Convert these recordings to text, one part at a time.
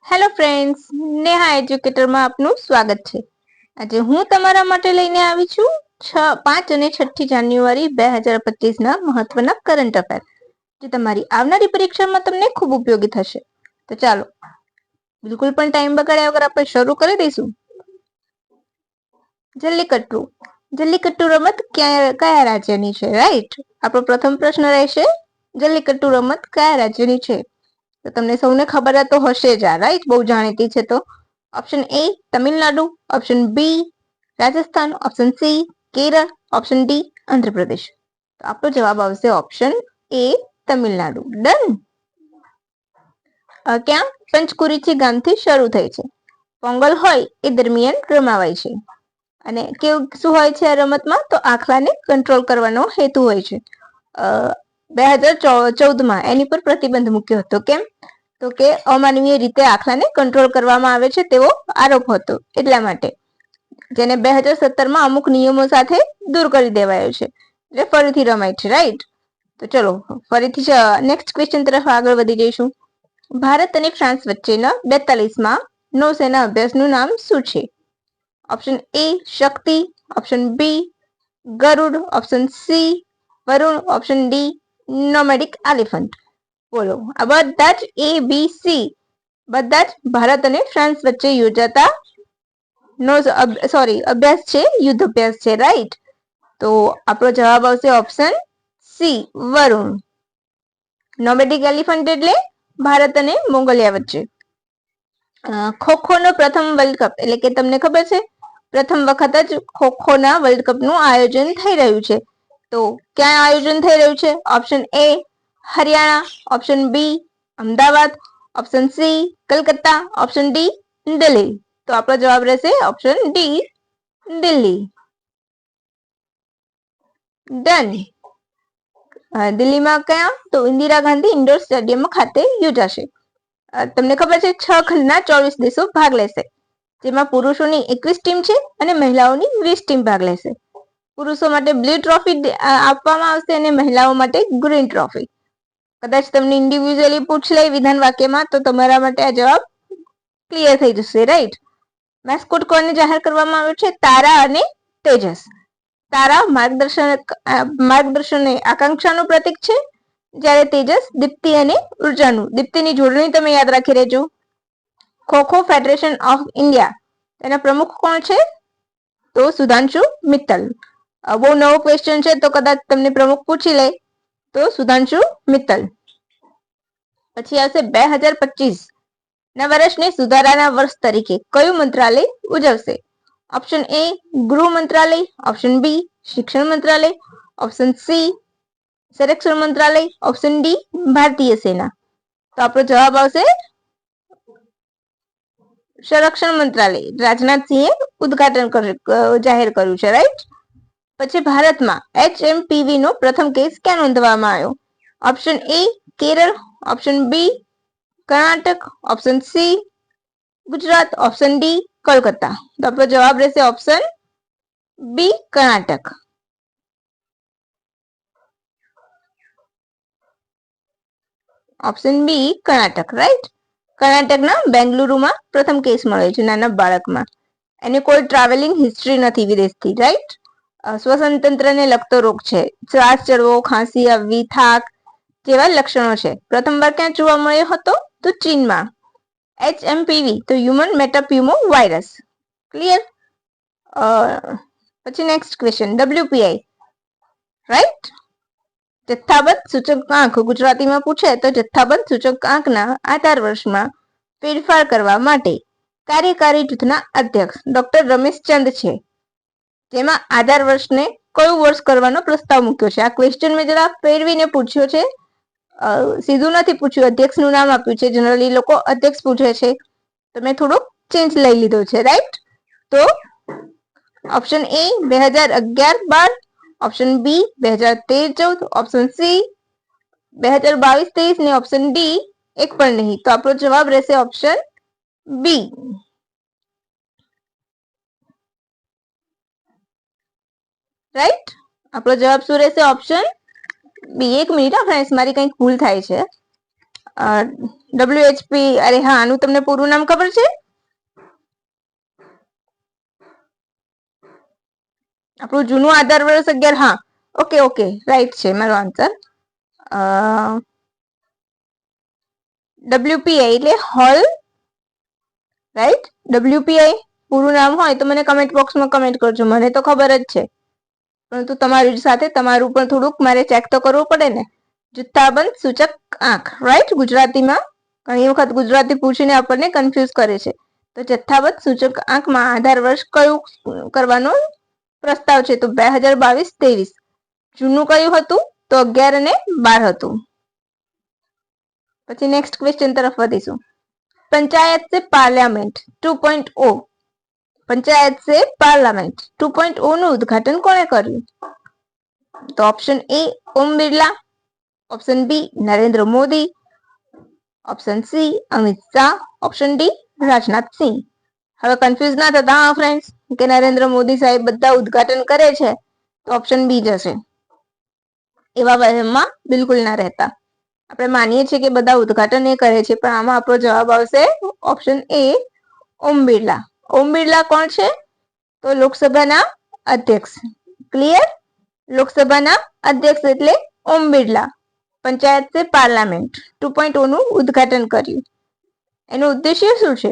Hello friends, Neha એજ્યુકેટરમાં આપનું સ્વાગત છે. આજે હું તમારા માટે લઈને આવી છું 5 અને 6 જાન્યુઆરી 2025ના મહત્વના કરંટ અફેર, જે તમારી આવનારી પરીક્ષામાં તમને ખૂબ ઉપયોગી થશે. તો ચાલો બિલકુલ પણ ટાઈમ બગાડ્યા વગર આપણે શરૂ કરી દઈશું. જલ્લીકટ્ટુ જલ્લીકટ્ટુ રમત કયા રાજ્યની છે? રાઈટ. આપણો પ્રથમ પ્રશ્ન રહેશે, જલ્લીકટ્ટુ રમત કયા રાજ્યની છે? તો તમને સૌને ખબર તો હશે જ, આ રાઈટ, બહુ જાણીતી છે. તો option A Tamil Nadu, option B Rajasthan, option C Kerala, option D Andhra Pradesh. તો આપણો જવાબ આવશે ઓપ્શન એ તમિલનાડુ. ડન. ક્યાં? પંચકુરીચી ગામથી શરૂ થઈ છે. પોંગલ હોય એ દરમિયાન રમાવાય છે. અને કેવું શું હોય છે આ રમતમાં? તો આંખલાને કંટ્રોલ કરવાનો હેતુ હોય છે. 2014માં એની પર પ્રતિબંધ મૂક્યો હતો. કેમ? તો કે અમાનવીય રીતે આંખલાને કંટ્રોલ કરવામાં આવે છે તેવો આરોપ હતો, એટલા માટે, જેને 2017માં અમુક નિયમો સાથે દૂર કરી દેવાયો છે. એટલે ફરીથી રમાય છે. રાઈટ. તો ચલો ફરીથી નેક્સ્ટ ક્વેશ્ચન તરફ આગળ વધી જઈશું. ભારત અને ફ્રાન્સ વચ્ચેના 42માં નૌસેના અભ્યાસનું નામ શું છે? Option A Shakti, option B Garuda, option C Varuna, option D nomadic elephant. બોલો. આ બધા જ એ બી સી બધા જ ભારત અને ફ્રાન્સ વચ્ચે યોજાતા અભ્યાસ છે, યુદ્ધ અભ્યાસ છે. રાઈટ. તો આપણો જવાબ આવશે ઓપ્શન સી વરુણ. નોમેડિક એલિફન્ટ એટલે ભારત અને મોંગોલિયા વચ્ચે. ખોખો નો પ્રથમ વર્લ્ડ કપ, એટલે કે તમને ખબર છે પ્રથમ વખત જ ખોખોના વર્લ્ડ કપ નું આયોજન થઈ રહ્યું છે. તો ક્યાં આયોજન થઈ રહ્યું છે? Option A Haryana, option B Ahmedabad, option C Calcutta, option D Delhi. તો આપણો જવાબ રહેશે ઓપ્શન ડી દિલ્હી. ડન. દિલ્હીમાં ક્યાં? તો ઇન્દિરા ગાંધી ઇન્ડોર સ્ટેડિયમ ખાતે યોજાશે. તમને ખબર છે 6 ખંડના 24 દેશો ભાગ લેશે, જેમાં પુરુષોની 21 ટીમ છે અને મહિલાઓની 20 ટીમ ભાગ લેશે. પુરુષો માટે બ્લુ ટ્રોફી આપવામાં આવશે અને મહિલાઓ માટે ગ્રીન ટ્રોફી. કદાચ તમને ઇન્ડિવિજ્યુઅલી પૂછ લે વિધાન વાક્યમાં તો તમારા માટે આ જવાબ ક્લિયર થઈ જશે. રાઈટ. મેસ્કોટ કોને જાહેર કરવામાં આવ્યો છે? તારા અને તેજસ. તારા માર્ગદર્શન આકાંક્ષાનું પ્રતીક છે, જ્યારે તેજસ દીપ્તિ અને ઉર્જાનું. દીપ્તિની જોડણી તમે યાદ રાખી રહેજો. ખોખો ફેડરેશન ઓફ ઇન્ડિયા, તેના પ્રમુખ કોણ છે? તો સુધાંશુ મિત્તલ. બહુ નવો ક્વેશ્ચન છે, તો કદાચ તમને પ્રમુખ પૂછી લે તો સુધાંશુ મિત્તલ. પછી આવશે 2025 ના વર્ષને સુધારાના વર્ષ તરીકે કયું મંત્રાલય ઉજવશે? ઓપ્શન એ ગૃહ મંત્રાલય, ઓપ્શન બી શિક્ષણ મંત્રાલય, ઓપ્શન સી સંરક્ષણ મંત્રાલય, ઓપ્શન ડી ભારતીય સેના. તો આપણો જવાબ આવશે સંરક્ષણ મંત્રાલય. રાજનાથસિંહે ઉદઘાટન જાહેર કર્યું છે. રાઈટ. પછી ભારતમાં HMPV નો પ્રથમ કેસ ક્યાં નોંધવામાં આવ્યો? Option A Kerala, option B Karnataka, option C Gujarat, option D Kolkata. તો આપણો જવાબ રહેશે option B Karnataka. Option B Karnataka. Right. કર્ણાટકના બેંગલુરુમાં પ્રથમ કેસ મળ્યો છે નાના બાળકમાં. એને કોઈ ટ્રાવેલિંગ હિસ્ટ્રી નથી વિદેશથી. રાઈટ. શ્વસન તંત્રને લગતો રોગ છે. શ્વાસ ચડવો, ખાંસી આવવી, થાક જેવા લક્ષણો છે. પ્રથમવાર ક્યાં જોવા મળ્યો હતો? તો ચીનમાં. HMPV તો હ્યુમન મેટાપ્યુમો વાયરસ. ક્લિયર. પછી નેક્સ્ટ ક્વેશ્ચન, WPI. રાઈટ. જથ્થાબંધ સૂચકાંક ગુજરાતીમાં પૂછે તો જથ્થાબંધ સૂચકાંકના આધાર વર્ષમાં ફેરફાર કરવા માટે કાર્યકારી જૂથના અધ્યક્ષ ડોક્ટર રમેશચંદ છે, જેમાં આધાર વર્ષને કયું વર્ષ કરવાનો પ્રસ્તાવ મૂક્યો છે? આ ક્વેશ્ચન મેં જરા ફેરવીને પૂછ્યો છે, સીધું નથી પૂછ્યું. અધ્યક્ષનું નામ આપ્યું છે. જનરલી લોકો અધ્યક્ષ પૂછે છે, તો મેં થોડુંક ચેન્જ લઈ લીધો છે. રાઈટ. તો option A 2011-12, option B 2013-14, option C 2022-23 ને ઓપ્શન ડી એક પણ નહીં. તો આપણો જવાબ રહેશે ઓપ્શન બી. રાઈટ. આપણો જવાબ શું રહેશે? Option B. એક મિનિટ ફ્રેન્ડ્સ, મારી કંઈક ભૂલ થાય છે. WHP, અરે હા, આનું તમને પૂરું નામ ખબર છે? આપણું જૂનું આધાર વર્ષ 11. હા, ઓકે ઓકે, રાઈટ છે મારો આન્સર. WPI એટલે હોલ, રાઈટ? WPI પૂરું નામ હોય તો મને કમેન્ટ બોક્સમાં કમેન્ટ કરજો, મને તો ખબર જ છે, પરંતુ તમારી સાથે તમારું પણ થોડુંક મારે ચેક તો કરવું પડે ને. જથ્થાબંધ સૂચક આંક, રાઈટ? ગુજરાતીમાં ઘણી વખત ગુજરાતી પૂછીને આપણને કન્ફ્યુઝ કરે છે. તો જથ્થાબંધ સૂચક આંકમાં આધાર વર્ષ કયું કરવાનો પ્રસ્તાવ છે? તો 2022-23. જૂનું કયું હતું? તો 11 અને 12 હતું. પછી નેક્સ્ટ ક્વેશ્ચન તરફ વધીશું. पंचायत से पार्लियामेंट 2.0, पंचायत से पार्लियामेंट 2.0 નું ઉદ્ઘાટન કોણે કર્યું? તો option A Om Birla, option B Narendra Modi, option C Amit Shah, option D Rajnath Singh. હવે કન્ફ્યુઝ ના થતા હા ફ્રેન્ડ્સ, કે નરેન્દ્ર મોદી સાહેબ બધા ઉદ્ઘાટન કરે છે તો ઓપ્શન બી જશે. એવા વહેમમાં બિલકુલ ના રહેતા. આપણે માનીએ છીએ કે બધા ઉદ્ઘાટન એ કરે છે, પણ આમાં આપણો જવાબ આવશે ઓપ્શન એ ઓમ બિરલા. ઓમ બિરલા કોણ છે? તો લોકસભાના અધ્યક્ષ. ક્લિયર? લોકસભાના અધ્યક્ષ એટલે ઓમ બિરલા. પંચાયત સે પાર્લામેન્ટ 2.0 નું ઉદ્ઘાટન કર્યું. એનો ઉદ્દેશ્ય શું છે?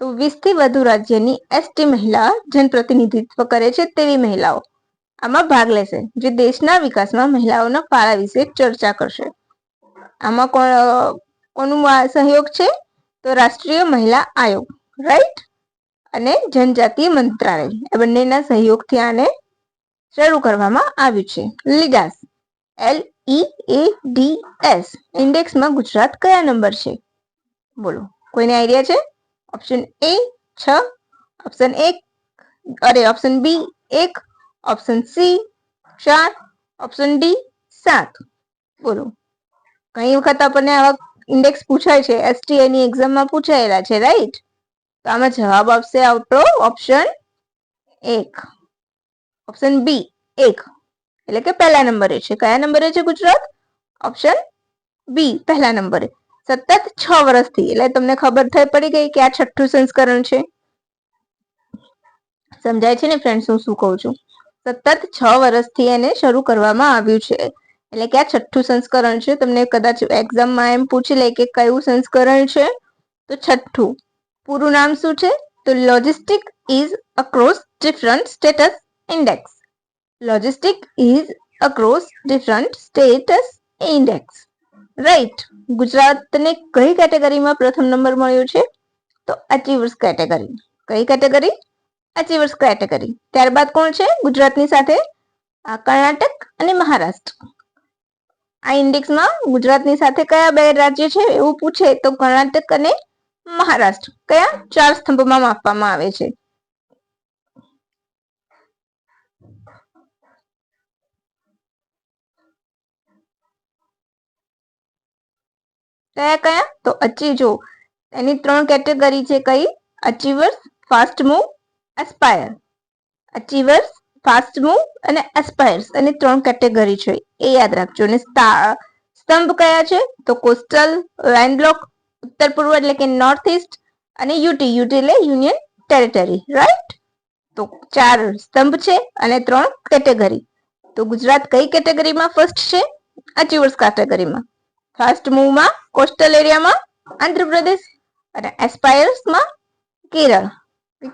તો 20 થી વધુ રાજ્યની એસટી મહિલા જનપ્રતિનિધિત્વ કરે છે તેવી મહિલાઓ આમાં ભાગ લેશે, જે દેશના વિકાસમાં મહિલાઓના ફાળા વિશે ચર્ચા કરશે. આમાં કોનું સહયોગ છે? તો રાષ્ટ્રીય મહિલા આયોગ, રાઈટ? અને જનજાતીય મંત્રાલય, આ બંનેના સહયોગથી આને શરૂ કરવામાં આવ્યું છે. લીડાસ, LEADS ઇન્ડેક્સમાં ગુજરાત કયા નંબર છે? બોલો, કોઈને આઈડિયા છે? Option A 6, option option B 1, option C 4, option D 7. બોલો. ઘણી વખત આપણને આવા ઇન્ડેક્સ પૂછાય છે, STA ની એક્ઝામમાં પૂછાયેલા છે, રાઈટ? તો આમાં જવાબ આવશે આપણો ઓપ્શન 1, ઓપ્શન બી 1, એટલે કે પહેલા નંબરે છે. કયા નંબરે છે ગુજરાત? ઓપ્શન બી પહેલા નંબરે. સતત 6 વર્ષથી, એટલે તમને ખબર પડી ગઈ કે આ 6થું સંસ્કરણ છે. સમજાય છે ને ફ્રેન્ડ્સ હું શું કહું છું? સતત 6 વર્ષથી એને શરૂ કરવામાં આવ્યું છે, એટલે કે આ 6થું સંસ્કરણ છે. તમને કદાચ એક્ઝામમાં એમ પૂછી લે કે કયું સંસ્કરણ છે, તો 6થું. પૂરું નામ શું છે? તો logistic is across different status index. Logistic is across different status index, right? ગુજરાતને કઈ કેટેગરીમાં પ્રથમ નંબર મળ્યો છે? તો અચીવર્સ કેટેગરી. કઈ કેટેગરી? Achievers category. ત્યારબાદ કોણ છે ગુજરાતની સાથે? કર્ણાટક અને મહારાષ્ટ્ર. આ ઇન્ડેક્સમાં ગુજરાતની સાથે કયા બે રાજ્ય છે એવું પૂછે તો કર્ણાટક અને મહારાષ્ટ્ર. કયા? 4 સ્તંભમાં માપવામાં આવે છે. કયા કયા? તો જો એની 3 કેટેગરી છે. કઈ? Achievers, fast move, aspire. Achievers, fast move અને એસ્પાયર્સ, અને 3 કેટેગરી છે, એ યાદ રાખજો. અને સ્તંભ કયા છે? તો કોસ્ટલ, લેન્ડલોક, ઉત્તર પૂર્વ એટલે કે નોર્થ ઈસ્ટ, અને યુટી એટલે યુનિયન ટેરિટરી, રાઈટ? તો 4 સ્તંભ છે અને 3 કેટેગરી. તો ગુજરાત કઈ કેટેગરીમાં ફર્સ્ટ છે? અચીવર્સ કેટેગરીમાં. ફાસ્ટ મૂવમાં કોસ્ટલ એરિયામાં આંધ્રપ્રદેશ, અને એસ્પાયર્સમાં કેરળ.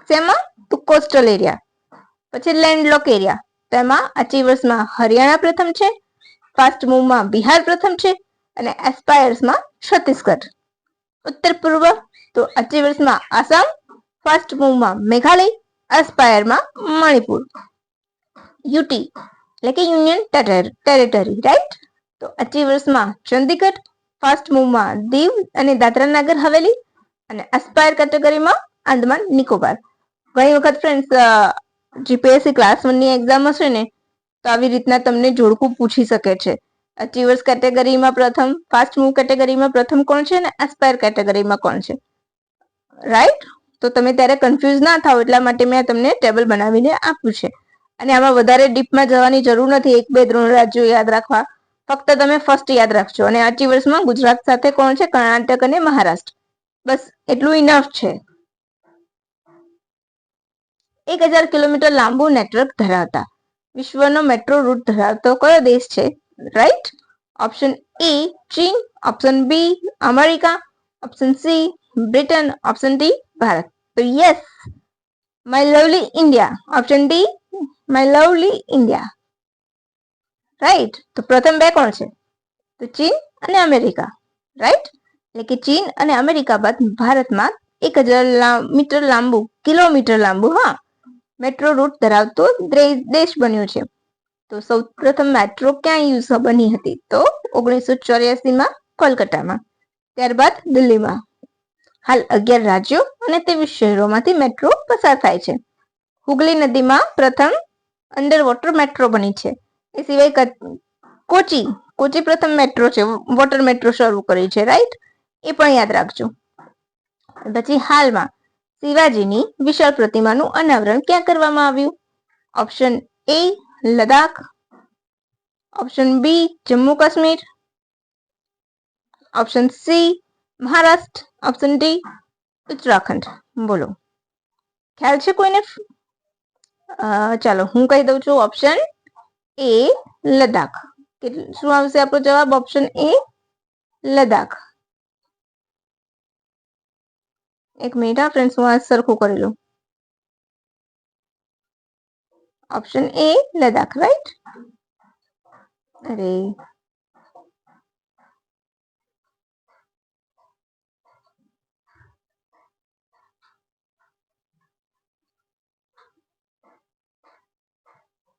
શેમાં? તો કોસ્ટલ એરિયા. પછી લેન્ડલોક એરિયા, તેમાં અચીવર્સમાં હરિયાણા પ્રથમ છે, ફાસ્ટ મૂવમાં બિહાર પ્રથમ છે, અને એસ્પાયર્સમાં છત્તીસગઢ. ઉત્તર પૂર્વ, તો અચીવર્સમાં આસામ, ફાસ્ટ મૂવમાં મેઘાલય, એસ્પાયરમાં મણિપુર. યુટી એટલે કે યુનિયન ટેરિટરી, રાઈટ? તો અચીવર્સમાં ચંદીગઢ, ફાસ્ટ મૂવમાં દીવ અને દાદરા નગર હવેલી, અને એસ્પાયર કેટેગરીમાં આંદમાન નિકોબાર. ઘણી વખત ફ્રેન્ડ્સ જીપીએસસી ક્લાસ 1 ની એક્ઝામ હશે ને, તો આવી રીતના તમને જોડકું પૂછી શકે છે. અચીવર્સ કેટેગરીમાં પ્રથમ, ફાસ્ટ મૂવ કેટેગરીમાં પ્રથમ કોણ છે, અને એસ્પાયર કેટેગરીમાં કોણ છે, રાઈટ? તો તમે ત્યારે કન્ફ્યુઝ ના થાવ એટલા માટે મેં તમને ટેબલ બનાવીને આપ્યું છે. અને આમાં વધારે ડીપમાં જવાની જરૂર નથી, 1, 2, 3 રાજ્યો યાદ રાખવા. ફક્ત તમે ફર્સ્ટ યાદ રાખજો અને અચીવર્સમાં ગુજરાત સાથે કોણ છે? કર્ણાટક અને મહારાષ્ટ્ર. બસ એટલું ઇનફ છે. 1000 કિલોમીટર લાંબુ નેટવર્ક ધરાવતા વિશ્વનો મેટ્રો રૂટ ધરાવતો કયો દેશ છે? રાઈટ. ઓપ્શન એ ચીન, option B America, option C Britain, option D Bharat. તો yes, my lovely India. Option D my lovely India. Right. તો પ્રથમ બે કોણ છે? તો ચીન અને અમેરિકા. રાઈટ. એટલે કે ચીન અને અમેરિકા બાદ ભારતમાં 1000 કિલોમીટર લાંબુ મેટ્રો રૂટ ધરાવતો દેશ બન્યો છે. તો સૌ પ્રથમ મેટ્રો ક્યાં યુઝ બની હતી? તો 1984માં કોલકાતામાં, ત્યારબાદ દિલ્હીમાં. હાલ 11 રાજ્યો અને 23 શહેરોમાંથી મેટ્રો પસાર થાય છે. હુગલી નદીમાં પ્રથમ અંડર વોટર મેટ્રો બની છે. એ સિવાય કોચી પ્રથમ મેટ્રો છે, વોટર મેટ્રો શરૂ કરી છે. રાઈટ. એ પણ યાદ રાખજો. પછી હાલમાં શિવાજીની વિશાળ પ્રતિમાનું અનાવરણ ક્યાં કરવામાં આવ્યું? Option A Ladakh, option B Jammu Kashmir, option C Maharashtra, option D Uttarakhand. બોલો, ખ્યાલ છે કોઈને? ચાલો હું કહી દઉં છું. Option A Ladakh. શું આવશે આપણો જવાબ? Option A Ladakh. એક મિનિટ ફ્રેન્ડ્સ, હું આ સરખું કરી લઉં. Option A Ladakh. રાઈટ. અરે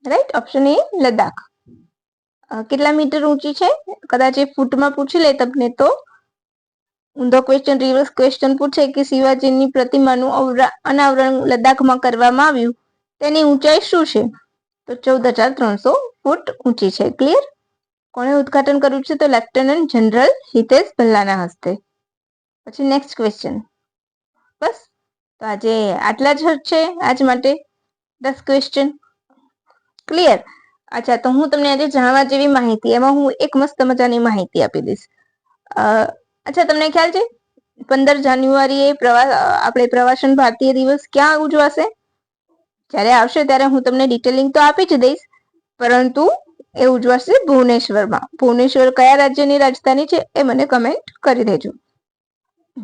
રાઈટ, ઓપ્શન એ લદ્દાખ. કેટલા મીટર ઊંચી છે? કદાચ એ ફૂટમાં પૂછી લે તમને તો ઊંધો ક્વેશ્ચન, રિવર્સ ક્વેશ્ચન પૂછે કે શિવાજીની પ્રતિમાનું અનાવરણ લદ્દાખમાં કરવામાં આવ્યું, તેની ઊંચાઈ શું છે? તો 14,300 ફૂટ ઊંચી છે. ક્લિયર? કોણે ઉદ્ઘાટન કર્યું છે? તો લેફ્ટનન્ટ જનરલ હિતેશ ભલ્લાના હસ્તે. પછી નેક્સ્ટ ક્વેશ્ચન. બસ, તો આજે આટલા જ છે આજ માટે 10 ક્વેશ્ચન. ક્લિયર? અચ્છા, તો હું તમને આજે જાણવા જેવી માહિતી, એમાં હું એક મસ્ત મજાની માહિતી આપી દઈશ. અચ્છા, તમને ખ્યાલ છે 15 જાન્યુઆરીએ આપણે પ્રવાસન ભારતીય દિવસ ક્યાં ઉજવાશે? જ્યારે આવશે ત્યારે હું તમને ડિટેલિંગ તો આપી જ દઈશ, પરંતુ એ ઉજવાશે ભુવનેશ્વરમાં. ભુવનેશ્વર કયા રાજ્યની રાજધાની છે એ મને કમેન્ટ કરી દેજો.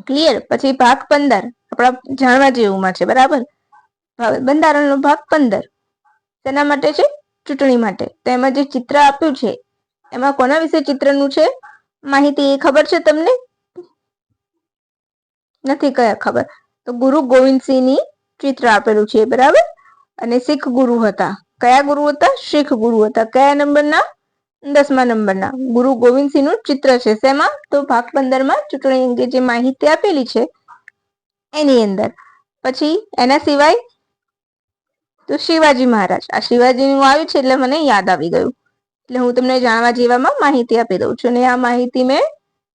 ક્લિયર? પછી ભાગ 15 આપણા જાણવા જેવુંમાં છે. બરાબર? બંધારણનો ભાગ 15 તેના માટે છે? ચૂંટણી માટે. તો એમાં જે ચિત્ર આપ્યું છે એમાં કોના વિશે ચિત્રનું છે માહિતી ખબર છે તમને? નથી કયા ખબર? તો ગુરુ ગોવિંદસિંહની ચિત્ર આપેલું છે. બરાબર? અને શીખ ગુરુ હતા. કયા ગુરુ હતા? શીખ ગુરુ હતા. કયા નંબરના? 10મા નંબરના. ગુરુ ગોવિંદસિંહનું ચિત્ર છે. શેમાં? તો ભાગ 15માં ચૂંટણી અંગે જે માહિતી આપેલી છે એની અંદર. પછી એના સિવાય તો શિવાજી મહારાજ. આ શિવાજીનું આવ્યું છે એટલે મને યાદ આવી ગયું, એટલે હું તમને જાણવા જેવામાં માહિતી આપી દઉં છું. અને આ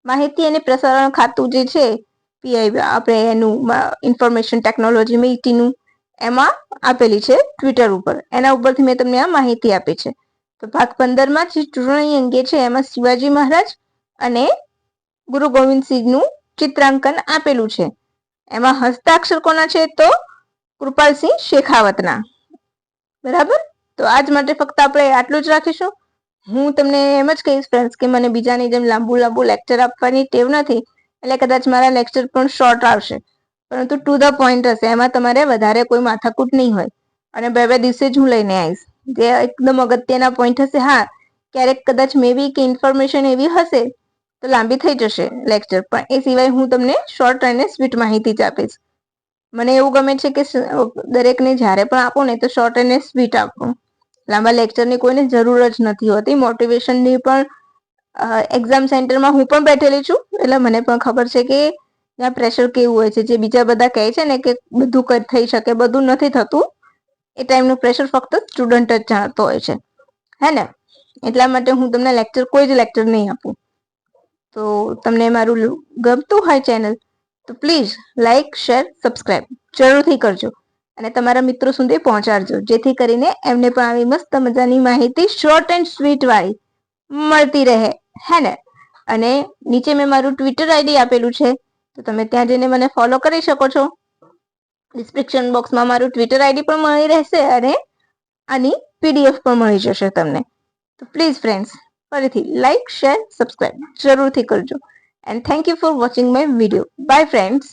માહિતી અને પ્રસારણ ખાતું જે છે પીઆઈ, આપણે એનું ઇન્ફોર્મેશન ટેકનોલોજી મીટીનું એમાં આપેલી છે ટ્વિટર ઉપર. એના ઉપરથી મેં તમને આ માહિતી આપી છે. તો ભાગ 15માં જે ચૂંટણી અંગે છે એમાં શિવાજી મહારાજ અને ગુરુ ગોવિંદસિંહનું ચિત્રાંકન આપેલું છે. એમાં હસ્તાક્ષર કોના છે? તો કૃપાલસિંહ શેખાવતના. બરાબર? તો આજ માટે ફક્ત આપણે આટલું જ રાખીશું. હું તમને એમ જ કહીશ ફ્રેન્ડ્સ કે મને બીજાની જેમ લાંબુ લેક્ચર આપવાની ટેવ નથી, એટલે કદાચ મારા લેક્ચર પણ શોર્ટ આવશે, પરંતુ ટુ ધ પોઈન્ટ હશે. એમાં તમારે વધારે કોઈ માથાકૂટ નહીં હોય. અને બે દિવસે જ હું લઈને આવીશ જે એકદમ અગત્યના પોઈન્ટ હશે. હા, ક્યારેક કદાચ મે બી કે ઇન્ફોર્મેશન એવી હશે તો લાંબી થઈ જશે લેક્ચર, પણ એ સિવાય હું તમને શોર્ટ અને સ્વીટ માહિતી જ આપીશ. મને એવું ગમે છે કે દરેકને જ્યારે પણ આપો ને તો શોર્ટ અને સ્વીટ આપો. લાંબા લેક્ચરની કોઈને જરૂર જ નથી હોતી. મોટિવેશનની પણ એક્ઝામ સેન્ટરમાં હું પણ બેઠેલી છું, એટલે મને પણ ખબર છે કે ત્યાં પ્રેશર કેવું હોય છે. જે બીજા બધા કહે છે ને કે બધું થઈ શકે, બધું નથી થતું. એ ટાઈમનું પ્રેશર ફક્ત સ્ટુડન્ટ જ જાણતો હોય છે, હે ને? એટલા માટે હું તમને કોઈ જ લેક્ચર નહીં આપું. તો તમને મારું ગમતું હોય ચેનલ તો પ્લીઝ લાઈક, શેર, સબસ્ક્રાઈબ જરૂરથી કરજો અને તમારા મિત્રો સુધી પહોંચાડજો, જેથી કરીને એમને પણ આવી મસ્ત મજાની માહિતી શોર્ટ એન્ડ સ્વીટ વાળી મળતી રહે, હે ને? અને નીચે મેં મારું ટ્વિટર આઈડી આપેલું છે, તો તમે ત્યાં જઈને મને ફોલો કરી શકો છો. ડિસ્ક્રિપ્શન બોક્સમાં મારું ટ્વિટર આઈડી પણ મળી રહેશે અને આની પીડીએફ પણ મળી જશે તમને. તો પ્લીઝ ફ્રેન્ડ્સ, ફરીથી લાઈક, શેર, સબસ્ક્રાઇબ જરૂરથી કરજો. And thank you for watching my video. By friends.